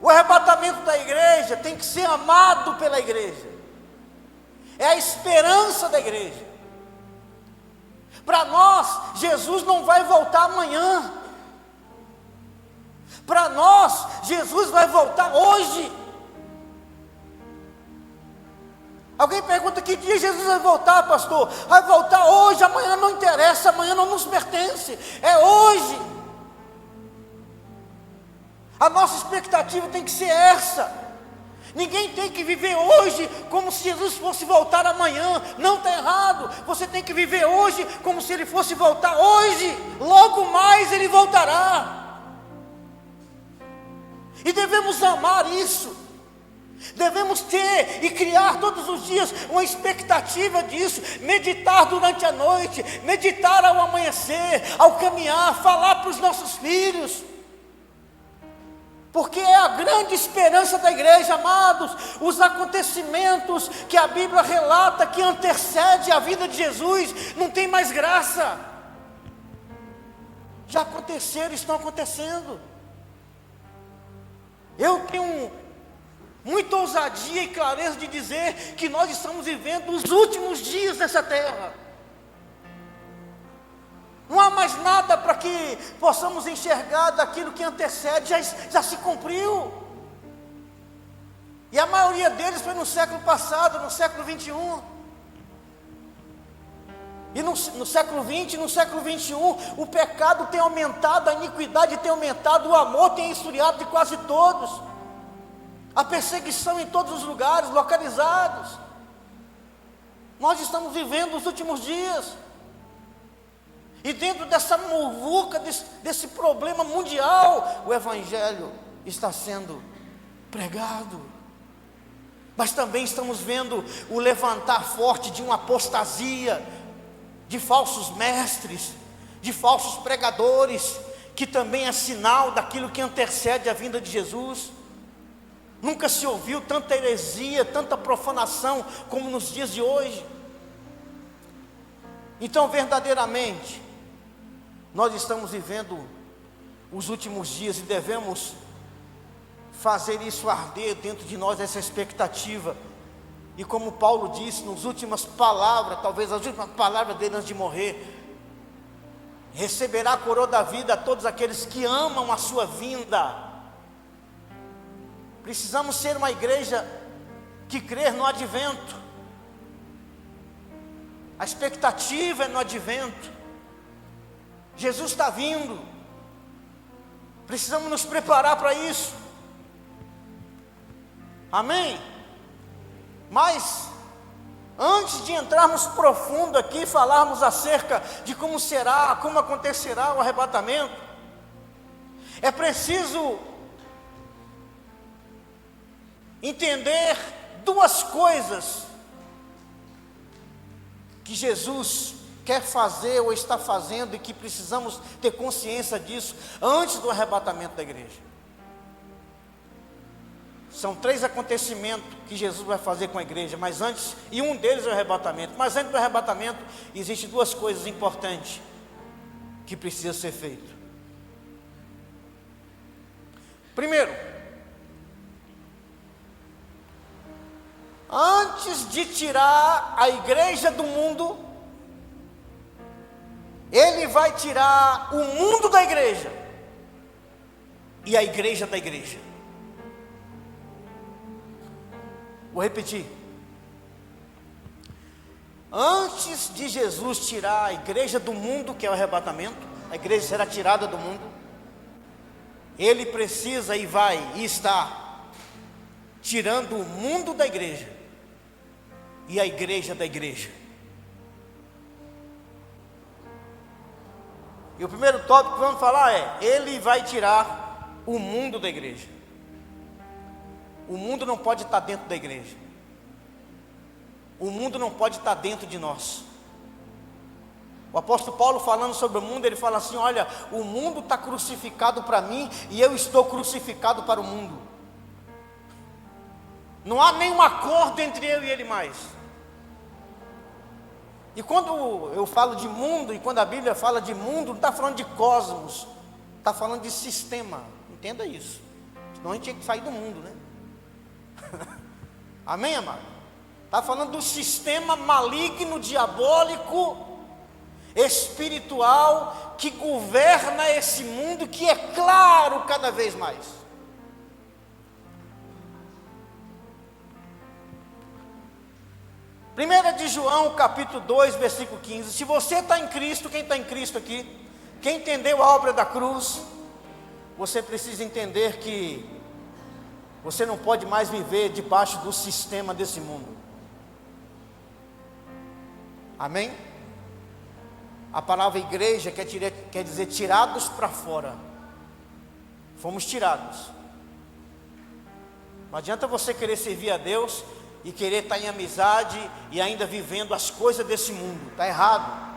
O arrebatamento da igreja tem que ser amado pela igreja. É a esperança da igreja. Para nós, Jesus não vai voltar amanhã. Para nós, Jesus vai voltar hoje. Alguém pergunta: que dia Jesus vai voltar, pastor? Vai voltar hoje, amanhã não interessa, amanhã não nos pertence, é hoje. A nossa expectativa tem que ser essa. Ninguém tem que viver hoje como se Jesus fosse voltar amanhã. Não está errado. Você tem que viver hoje como se Ele fosse voltar hoje. Logo mais Ele voltará. E devemos amar isso. Devemos ter e criar todos os dias uma expectativa disso. Meditar durante a noite, meditar ao amanhecer, ao caminhar, falar para os nossos filhos. Porque é a grande esperança da igreja, amados. Os acontecimentos que a Bíblia relata, que antecede a vida de Jesus, não tem mais graça. Já aconteceram, estão acontecendo. Eu tenho muita ousadia e clareza de dizer que nós estamos vivendo os últimos dias dessa terra. Não há mais nada para que possamos enxergar daquilo que antecede, já se cumpriu. E a maioria deles foi no século passado, no século 21. E no século 20, no século 21, o pecado tem aumentado, a iniquidade tem aumentado, o amor tem esfriado de quase todos. A perseguição em todos os lugares, localizados. Nós estamos vivendo os últimos dias. E dentro dessa muvuca, desse problema mundial, o Evangelho está sendo pregado. Mas também estamos vendo o levantar forte de uma apostasia, de falsos mestres, de falsos pregadores, que também é sinal daquilo que antecede a vinda de Jesus. Nunca se ouviu tanta heresia, tanta profanação como nos dias de hoje. Então, verdadeiramente, nós estamos vivendo os últimos dias e devemos fazer isso arder dentro de nós, essa expectativa. E como Paulo disse, nas últimas palavras, talvez as últimas palavras dele antes de morrer: receberá a coroa da vida a todos aqueles que amam a sua vinda. Precisamos ser uma igreja que crê no advento. A expectativa é no advento. Jesus está vindo. Precisamos nos preparar para isso. Amém? Mas antes de entrarmos profundo aqui e falarmos acerca de como será, como acontecerá o arrebatamento, é preciso entender duas coisas que Jesus quer fazer ou está fazendo e que precisamos ter consciência disso antes do arrebatamento da igreja. São 3 acontecimentos que Jesus vai fazer com a igreja, mas antes, e um deles é o arrebatamento. Mas antes do arrebatamento, existem 2 coisas importantes que precisam ser feitas. Primeiro, antes de tirar a igreja do mundo, Ele vai tirar o mundo da igreja e a igreja da igreja. Vou repetir. Antes de Jesus tirar a igreja do mundo, que é o arrebatamento, a igreja será tirada do mundo. Ele precisa e vai e está tirando o mundo da igreja e a igreja da igreja. E o primeiro tópico que vamos falar é: Ele vai tirar o mundo da igreja. O mundo não pode estar dentro da igreja. O mundo não pode estar dentro de nós. O apóstolo Paulo, falando sobre o mundo, ele fala assim: olha, o mundo está crucificado para mim e eu estou crucificado para o mundo. Não há nenhum acordo entre eu e ele mais. E quando eu falo de mundo, e quando a Bíblia fala de mundo, não está falando de cosmos, está falando de sistema. Entenda isso. Senão a gente tinha que sair do mundo, né? Amém, amado? Está falando do sistema maligno, diabólico, espiritual, que governa esse mundo, que é claro cada vez mais. Primeira de João, capítulo 2, versículo 15. Se você está em Cristo, quem está em Cristo aqui, quem entendeu a obra da cruz, você precisa entender que você não pode mais viver debaixo do sistema desse mundo. Amém? A palavra igreja quer dizer tirados para fora. Fomos tirados. Não adianta você querer servir a Deus e querer estar em amizade e ainda vivendo as coisas desse mundo. Está errado.